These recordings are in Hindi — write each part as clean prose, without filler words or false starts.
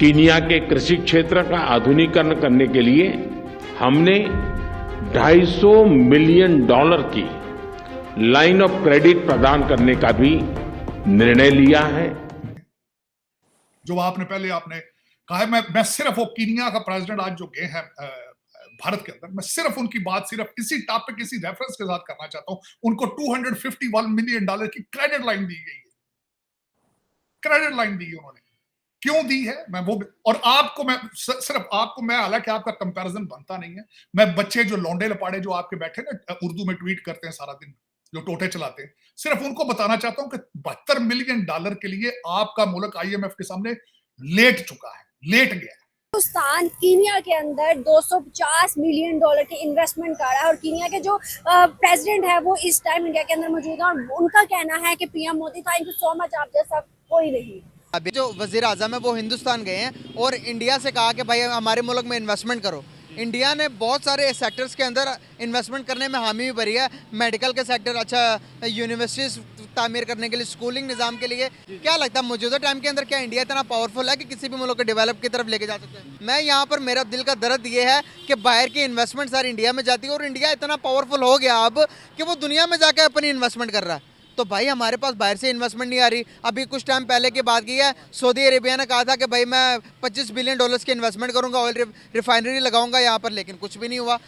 कीनिया के कृषि क्षेत्र का आधुनिकीकरण करने के लिए हमने $250 मिलियन की लाइन ऑफ क्रेडिट प्रदान करने का भी निर्णय लिया है। जो आपने कहा है, मैं सिर्फ वो कीनिया का प्रेसिडेंट आज जो गए हैं भारत के अंदर, मैं सिर्फ उनकी बात सिर्फ इसी टॉपिक इसी रेफरेंस के साथ करना चाहता हूं। उनको $251 मिलियन की क्रेडिट लाइन दी गई है। क्रेडिट लाइन दी है उन्होंने, क्यों दी है मैं वो और आपको मैं सिर्फ आपको मैं, हालांकि आपका कंपैरिजन बनता नहीं है, मैं बच्चे जो लौंडे लपाड़े जो आपके बैठे ना उर्दू में ट्वीट करते हैं सारा दिन, जो टोटे चलाते हैं, सिर्फ उनको बताना चाहता हूं कि $72 मिलियन के लिए आपका मुल्क IMF के सामने लेट चुका है, लेट गया है। हिंदुस्तान कीनिया के अंदर $250 मिलियन की इन्वेस्टमेंट कर रहा है और कीनिया के जो प्रेसिडेंट है वो इस टाइम इंडिया के अंदर मौजूद है और उनका कहना है कि PM Modi thank you so much, आप जैसा कोई नहीं। अभी जो वजीर आजम है वो हिंदुस्तान गए हैं और इंडिया से कहा कि भाई हमारे मुल्क में इन्वेस्टमेंट करो। इंडिया ने बहुत सारे सेक्टर्स के अंदर इन्वेस्टमेंट करने में हामी भी भरी है। मेडिकल के सेक्टर, अच्छा यूनिवर्सिटीज़ तामीर करने के लिए, स्कूलिंग निज़ाम के लिए। क्या लगता है मौजूदा टाइम के अंदर क्या इंडिया इतना पावरफुल है कि किसी भी मुल्क को डेवलप की तरफ लेके जा सकते हैं? मैं यहाँ पर मेरा दिल का दर्द ये है कि बाहर की इन्वेस्टमेंट सारी इंडिया में जाती है और इंडिया इतना पावरफुल हो गया अब कि वो दुनिया में जाकर अपनी इन्वेस्टमेंट कर रहा है। तो भाई हमारे पास बाहर से इन्वेस्टमेंट नहीं आ रही। अभी कुछ टाइम पहले की बात की है, सऊदी अरेबिया ने कहा था कि भाई मैं $25 बिलियन की इन्वेस्टमेंट करूंगा, ऑयल रिफाइनरी लगाऊंगा यहाँ पर, लेकिन कुछ भी नहीं हुआ।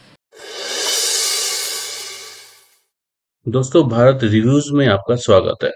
दोस्तों, भारत रिव्यूज में आपका स्वागत है।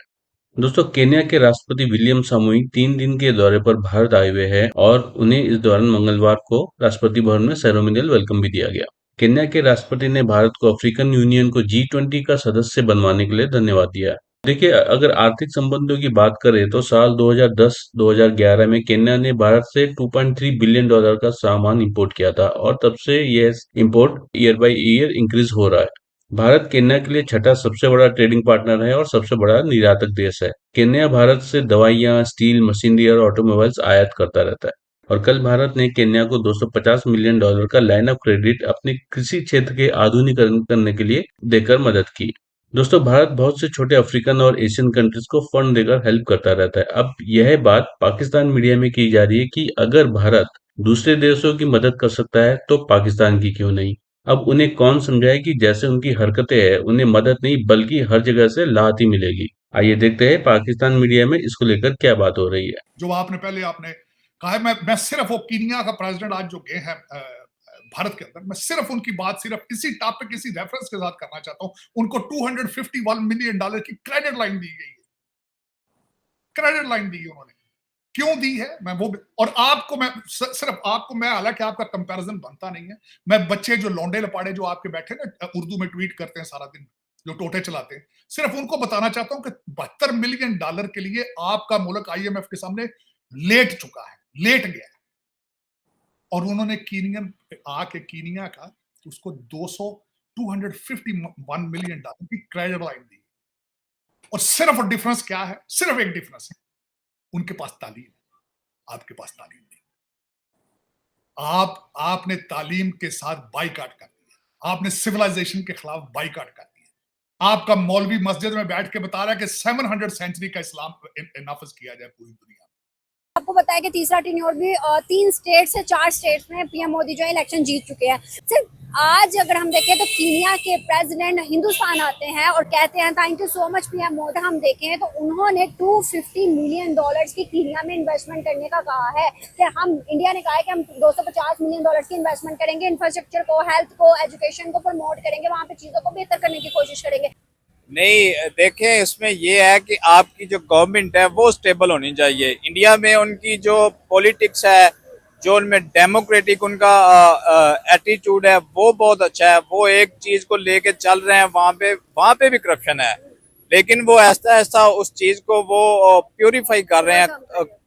दोस्तों, केन्या के राष्ट्रपति विलियम सामोई 3 दिन के दौरे पर भारत आए हुए हैं और उन्हें इस दौरान मंगलवार को राष्ट्रपति भवन में सेरेमोनियल वेलकम भी दिया गया। केन्या के राष्ट्रपति ने भारत को अफ्रीकन यूनियन को G20 का सदस्य बनवाने के लिए धन्यवाद दिया। देखिए, अगर आर्थिक संबंधों की बात करें तो साल 2010-2011 में केन्या ने भारत से $2.3 बिलियन का सामान इंपोर्ट किया था और तब से यह import year by year increase हो रहा है। भारत केन्या के लिए छठा सबसे बड़ा ट्रेडिंग पार्टनर है और सबसे बड़ा निर्यातक देश है। केन्या भारत से दवाइयां, स्टील, मशीनरी और ऑटोमोबाइल्स आयात करता रहता है और कल भारत ने केन्या को $250 मिलियन का लाइन ऑफ क्रेडिट अपने कृषि क्षेत्र के आधुनिकीकरण करने के लिए देकर मदद की। दोस्तों, भारत बहुत से छोटे अफ्रीकन और एशियन कंट्रीज को फंड देकर हेल्प करता रहता है। अब यह बात पाकिस्तान मीडिया में की जा रही है कि अगर भारत दूसरे देशों की मदद कर सकता है तो पाकिस्तान की क्यों नहीं। अब उन्हें कौन समझाए कि जैसे उनकी हरकतें हैं उन्हें मदद नहीं बल्कि हर जगह से लात ही मिलेगी। आइए देखते हैं पाकिस्तान मीडिया में इसको लेकर क्या बात हो रही है। जो आपने कहा है, मैं सिर्फ वो कीनिया का प्रेसिडेंट आज जो गए हैं भारत के अंदर, मैं सिर्फ उनकी बात सिर्फ इसी टॉपिक इसी रेफरेंस के साथ करना चाहता हूं। उनको $251 मिलियन की क्रेडिट लाइन दी गई है। क्रेडिट लाइन दी है उन्होंने, क्यों दी है मैं वो और आपको मैं सिर्फ आपको मैं, हालांकि आपका कंपैरिजन बनता नहीं है, मैं बच्चे जो लौंडे लपाड़े जो आपके बैठे ना उर्दू में ट्वीट करते हैं सारा दिन, जो टोटे चलाते हैं, सिर्फ उनको बताना चाहता हूं कि $72 मिलियन के लिए आपका मुल्क IMF के सामने लेट चुका है, लेट गया है। और उन्होंने कीनिया का उसको $251 मिलियन की क्रेडिट लाइन दी। और सिर्फ डिफरेंस क्या है? सिर्फ एक डिफरेंस है, उनके पास तालीम, आपके पास तालीम नहीं। आपने तालीम के साथ बाइकाट कर दिया, आपने सिविलाइजेशन के खिलाफ बाइकाट कर दिया। आपका मौलवी मस्जिद में बैठ के बता रहा है कि 700 सेंचुरी का इस्लाम नाफिज किया जाए पूरी दुनिया में। आपको बताया कि तीसरा टेन्योर भी 3 स्टेट से 4 स्टेट्स में PM मोदी जो है इलेक्शन जीत चुके हैं। सिर्फ आज अगर हम देखें तो कीनिया के प्रेसिडेंट हिंदुस्तान आते हैं और कहते हैं thank you so much PM Modi. हम देखें तो उन्होंने $250 मिलियन की कीनिया में इन्वेस्टमेंट करने का कहा है कि इंडिया ने कहा है कि हम $250 मिलियन की इन्वेस्टमेंट करेंगे, इंफ्रास्ट्रक्चर को, हेल्थ को, एजुकेशन को प्रमोट करेंगे, वहाँ पे चीजों को बेहतर करने की कोशिश करेंगे। नहीं, देखें, इसमें ये है कि आपकी जो गवर्नमेंट है वो स्टेबल होनी चाहिए। इंडिया में उनकी जो पॉलिटिक्स है, जो उनमें डेमोक्रेटिक उनका एटीट्यूड है वो बहुत अच्छा है। वो एक चीज को लेके चल रहे हैं, वहाँ पे भी करप्शन है, लेकिन वो ऐसा ऐसा उस चीज को वो प्यूरिफाई कर रहे हैं,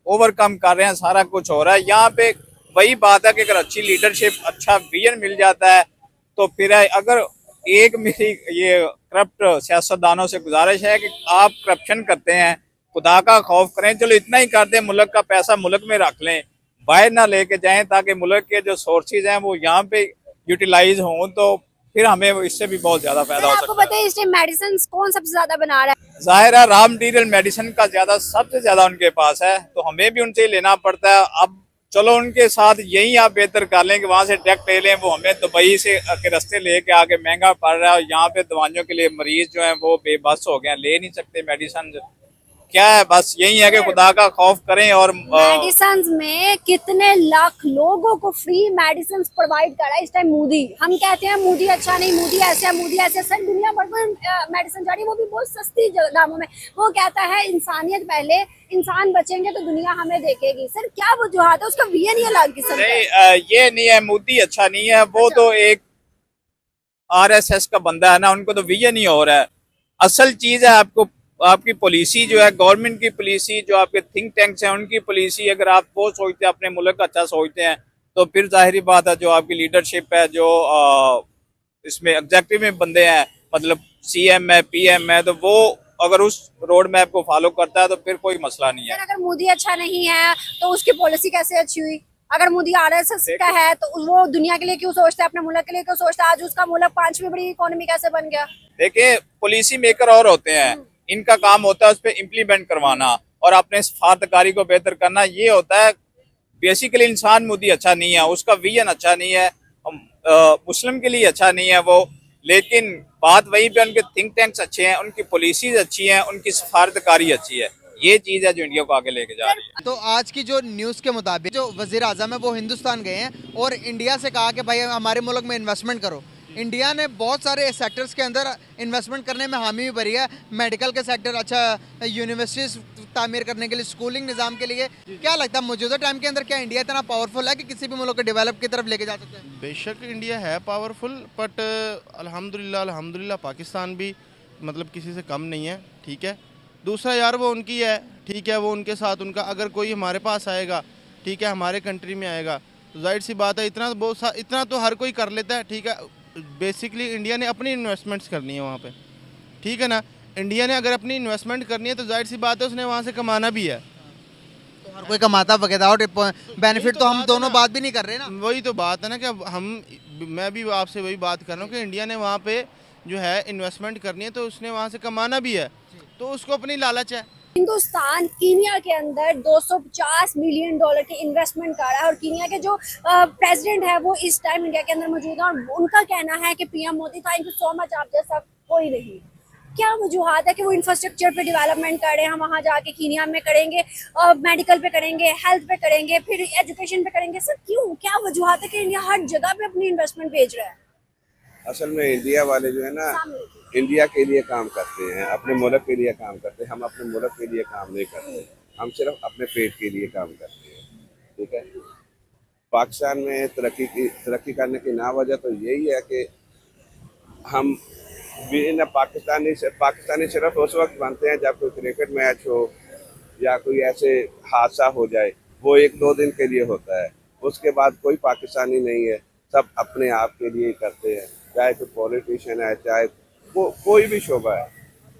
ओवरकम कर रहे हैं, सारा कुछ हो रहा है। यहाँ पे वही बात है कि अगर अच्छी लीडरशिप, अच्छा विजन मिल जाता है तो फिर अगर एक मेरी ये करप्ट सियासतदानों से गुजारिश है कि आप करप्शन करते हैं, खुदा का खौफ करें, चलो इतना ही कर दें, मुल्क का पैसा मुल्क में रख लें, बाहर ना लेके जाएं, ताकि मुल्क के जो सोर्सेज हैं वो यहाँ पे यूटिलाइज हों, तो फिर हमें इससे भी बहुत ज्यादा फायदा हो सकता है। आपको पता है इस टाइम मेडिसिन कौन सबसे ज्यादा बना रहा है? जाहिर है, रॉ मटेरियल मेडिसिन का सबसे ज्यादा उनके पास है, तो हमें भी उनसे लेना पड़ता है। अब चलो उनके साथ यही आप बेहतर कर लें कि वहां से डायरेक्ट ले लें, वो हमें दुबई से के रास्ते लेके आके महंगा पड़ रहा है और यहाँ पे दवाइयों के लिए मरीज जो हैं वो बेबस हो गए हैं, ले नहीं सकते मेडिसिन। क्या है, बस यही है कि खुदा का खौफ करें और मेडिसिन में कितने लाख लोगों को फ्री मेडिसिन प्रोवाइड कर रहा है इस टाइम मोदी। हम कहते हैं मोदी अच्छा नहीं, मोदी ऐसे है, मोदी ऐसे। सर दुनिया भर में मेडिसिन जा रही है, वो भी बहुत सस्ती दामों में। वो कहता है इंसानियत पहले, इंसान बचेंगे तो दुनिया हमें देखेगी। सर क्या वजूहत है, उसका विजन ही अलग किस्म का है। नहीं, ये नहीं है मोदी अच्छा नहीं है, वो तो एक आरएसएस का बंदा है ना, उनको तो विजन ही हो रहा है। असल चीज है आपको आपकी पॉलिसी जो है, गवर्नमेंट की पॉलिसी, जो आपके थिंक टैंक्स हैं उनकी पॉलिसी, अगर आप वो सोचते हैं अपने मुल्क का अच्छा सोचते हैं तो फिर जाहिर बात है जो आपकी लीडरशिप है, जो इसमें एग्जेक्टिव में बंदे हैं, मतलब सीएम है, पीएम है, तो वो अगर उस रोड मैप को फॉलो करता है तो फिर कोई मसला नहीं है। सर अगर मोदी अच्छा नहीं है तो उसकी पॉलिसी कैसे अच्छी हुई? अगर मोदी आरएसएस का है तो वो दुनिया के लिए क्यों सोचता है, अपने मुल्क के लिए क्यों सोचता है? आज उसका मुल्क 5वीं बड़ी इकोनॉमी कैसे बन गया? देखिए, पॉलिसी मेकर और होते हैं, इनका काम होता है उस पर इम्प्लीमेंट करवाना और अपने सफारतकारी को बेहतर करना, ये होता है। बेसिकली इंसान मोदी अच्छा नहीं है, उसका विजन अच्छा नहीं है, मुस्लिम के लिए अच्छा नहीं है वो, लेकिन बात वहीं पे उनके थिंक टैंक्स अच्छे हैं, उनकी पॉलिसीज अच्छी हैं, उनकी सफारतकारी अच्छी है। ये चीज है जो इंडिया को आगे लेके जा रही है। तो आज की जो न्यूज़ के मुताबिक जो वज़ीर आज़म है वो हिंदुस्तान गए हैं और इंडिया से कहा कि भाई हमारे मुल्क में इन्वेस्टमेंट करो। इंडिया ने बहुत सारे सेक्टर्स के अंदर इन्वेस्टमेंट करने में हामी भी भरी है। मेडिकल के सेक्टर, अच्छा यूनिवर्सिटीज़ तामीर करने के लिए, स्कूलिंग निज़ाम के लिए। क्या लगता है मौजूदा टाइम के अंदर क्या इंडिया इतना पावरफुल है कि किसी भी मुल्क को डेवलप की तरफ लेके जा सकते हैं? बेशक इंडिया है पावरफुल, बट अल्हम्दुलिल्लाह पाकिस्तान भी मतलब किसी से कम नहीं है, ठीक है। दूसरा यार वो उनकी है, ठीक है, वो उनके साथ उनका, अगर कोई हमारे पास आएगा, ठीक है, हमारे कंट्री में आएगा तो जाहिर सी बात है इतना तो हर कोई कर लेता है, ठीक है। बेसिकली इंडिया ने अपनी इन्वेस्टमेंट्स करनी है वहाँ पे, ठीक है ना। इंडिया ने अगर अपनी इन्वेस्टमेंट करनी है तो जाहिर सी बात है उसने वहाँ से कमाना भी है। तो हर कोई कमाता विदाउट बेनिफिट, तो हम दोनों बात भी नहीं कर रहे ना। वही तो बात है ना कि मैं भी आपसे वही बात कर रहा हूँ कि इंडिया ने वहाँ पे जो है इन्वेस्टमेंट करनी है तो उसने वहाँ से कमाना भी है, तो उसको अपनी लालच है। हिंदुस्तान कीनिया के अंदर 250 मिलियन डॉलर की इन्वेस्टमेंट कर रहा है और कीनिया के जो प्रेसिडेंट है वो इस टाइम इंडिया के अंदर मौजूद है और उनका कहना है कि PM Modi thank you so much, आप जैसा कोई नहीं। क्या वजूहत है कि वो इंफ्रास्ट्रक्चर पे डेवलपमेंट कर रहे हैं, हम वहाँ जाके कीनिया में करेंगे, मेडिकल पे करेंगे, हेल्थ पे करेंगे, फिर एजुकेशन पे करेंगे? सर क्यों, क्या वजूहत है कि इंडिया हर जगह पे अपनी इन्वेस्टमेंट भेज रहा है? असल में इंडिया वाले जो है ना, इंडिया के लिए काम करते हैं, अपने मुल्क के लिए काम करते हैं। हम अपने मुल्क के लिए काम नहीं करते, हम सिर्फ अपने पेट के लिए काम करते हैं, ठीक है। पाकिस्तान में तरक्की करने की ना वजह तो यही है कि हम भी ना पाकिस्तानी सिर्फ उस वक्त बनते हैं जब कोई क्रिकेट मैच हो या कोई ऐसे हादसा हो जाए, वो 1-2 दिन के लिए होता है। उसके बाद कोई पाकिस्तानी नहीं है, सब अपने आप के लिए करते हैं, चाहे कोई पॉलिटिशियन है, चाहे कोई भी शोबा है।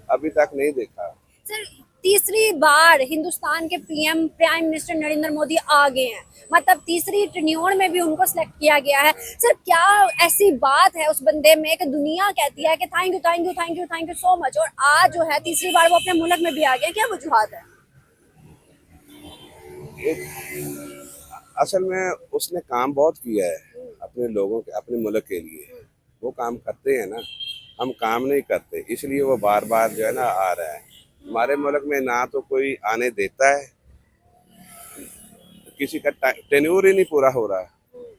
अभी तक नहीं देखा। सर तीसरी बार हिंदुस्तान के PM prime minister Narendra Modi आ गए हैं, मतलब तीसरी टेन्योर में भी उनको सिलेक्ट किया गया है। सर क्या ऐसी बात है उस बंदे में कि दुनिया कहती है कि thank you thank you thank you thank you so much, और आज जो है तीसरी बार वो अपने मुल्क में भी आ गए? क्या वजूहत है? असल में उसने काम बहुत किया है अपने लोगों के, अपने मुल्क के लिए। वो काम करते हैं ना, हम काम नहीं करते, इसलिए वो बार बार जो है ना आ रहा है। हमारे मुल्क में ना तो कोई आने देता है, किसी का टेन्योर ही नहीं पूरा हो रहा।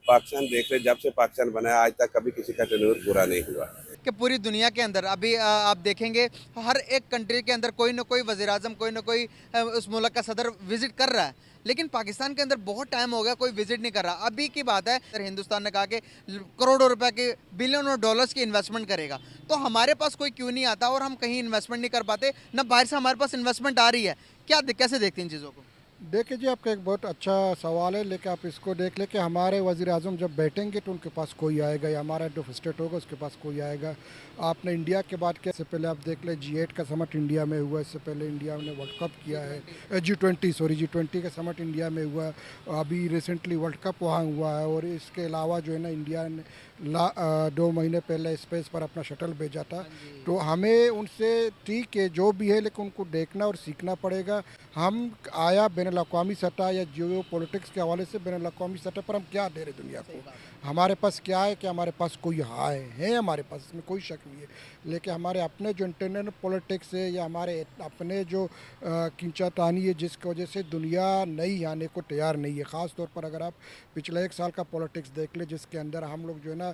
पाकिस्तान देख रहे, जब से पाकिस्तान बना है आज तक कभी किसी का टेन्योर पूरा नहीं हुआ। कि पूरी दुनिया के अंदर अभी आप देखेंगे हर एक कंट्री के अंदर कोई ना कोई वज़ीर आज़म, कोई ना कोई उस मुल्क का सदर विजिट कर रहा है, लेकिन पाकिस्तान के अंदर बहुत टाइम हो गया कोई विजिट नहीं कर रहा। अभी की बात है हिंदुस्तान ने कहा कि करोड़ों रुपए के, बिलियनों डॉलर्स की इन्वेस्टमेंट करेगा, तो हमारे पास कोई क्यों नहीं आता और हम कहीं इन्वेस्टमेंट नहीं कर पाते, ना बाहर से हमारे पास इन्वेस्टमेंट आ रही है? कैसे देखते हैं इन चीज़ों को? देखिए जी, आपका एक बहुत अच्छा सवाल है, लेकिन आप इसको देख लें कि हमारे वज़ीर आज़म जब बैठेंगे तो उनके पास कोई आएगा, या हमारा जो स्टेट होगा उसके पास कोई आएगा। आपने इंडिया के बाद के, इससे पहले आप देख लें G8 का समिट इंडिया में हुआ, इससे पहले इंडिया ने वर्ल्ड कप किया है, G20 का समिट इंडिया में हुआ, अभी रिसेंटली वर्ल्ड कप वहाँ हुआ है। और इसके अलावा जो है ना इंडिया ने 2 महीने पहले स्पेस पर अपना शटल भेजा था। तो हमें उनसे ठीक है जो भी है, लेकिन उनको देखना और सीखना पड़ेगा। हम आया बैनुल-अक़वामी सतह या जियो पॉलिटिक्स के हवाले से बैनुल-अक़वामी सतह पर हम क्या दे रहे दुनिया को? हमारे पास क्या है कि हमारे पास कोई है हमारे पास, इसमें कोई शक नहीं है। लेकिन हमारे अपने जो इंटरनल पॉलिटिक्स है या हमारे अपने जो खींचातानी है, जिसकी वजह से दुनिया नई आने को तैयार नहीं है। ख़ास तौर पर अगर आप पिछले 1 साल का पॉलिटिक्स देख लें, जिसके अंदर हम लोग जो है ना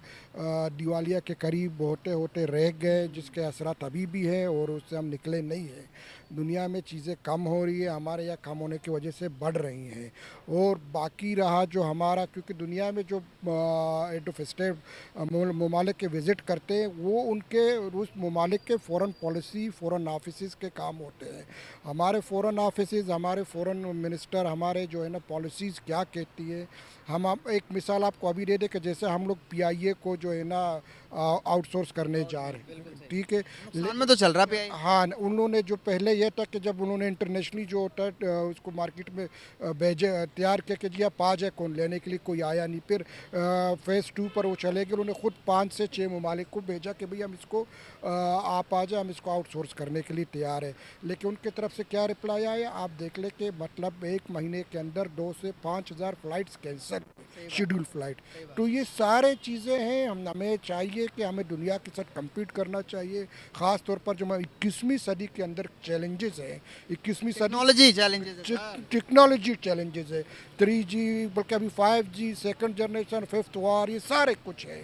दिवालिया के करीब होते होते रह गए, जिसके असरात अभी भी है और उससे हम निकले नहीं हैं। दुनिया में चीज़ें कम हो रही है, हमारे यहाँ कम होने की वजह से बढ़ रही हैं। और बाकी रहा जो हमारा, क्योंकि दुनिया में जो हेड ऑफ स्टेट ममालिक के विज़िट करते हैं, वो उनके उस ममालिक के फ़ॉरेन पॉलिसी, फ़ॉरेन ऑफिसेज़ के काम होते हैं। हमारे फ़ॉरेन ऑफिसेज़, हमारे फ़ॉरेन मिनिस्टर, हमारे जो है ना पॉलिसीज़ क्या कहती है। हम एक मिसाल आपको अभी दे दें कि जैसे हम लोग PIA को जो है ना आउटसोर्स करने जा रहे हैं, ठीक है। पाकिस्तान में तो चल रहा पे हाँ, उन्होंने जो पहले यह था कि जब उन्होंने इंटरनेशनली जो होता है उसको मार्केट में भेजे, तैयार करके दिया, पा जाए कौन लेने के लिए, कोई आया नहीं। फिर फ़ेज़ 2 पर वो चले गए, उन्होंने ख़ुद 5 से 6 ममालिक को भेजा कि भाई हम इसको आप आ जाए, हम इसको आउटसोर्स करने के लिए तैयार है। लेकिन उनकी तरफ से क्या रिप्लाई आया, आप देख लें कि मतलब 1 महीने के अंदर 2 से 5,000 फ़्लाइट्स कैंसिल, शेड्यूल फ़्लाइट। तो ये सारे चीज़ें हैं। हमें चाहिए कि हमें दुनिया के साथ कम्पीट करना चाहिए। ख़ास तौर पर जो 21वीं सदी के अंदर चैलेंजेस हैं, 21वीं सदी टेक्नोलॉजी चैलेंजेस है। टेक्नोलॉजी चैलेंजेस है, 3G बल्कि अभी 5G, second generation, 5th war, ये सारे कुछ है।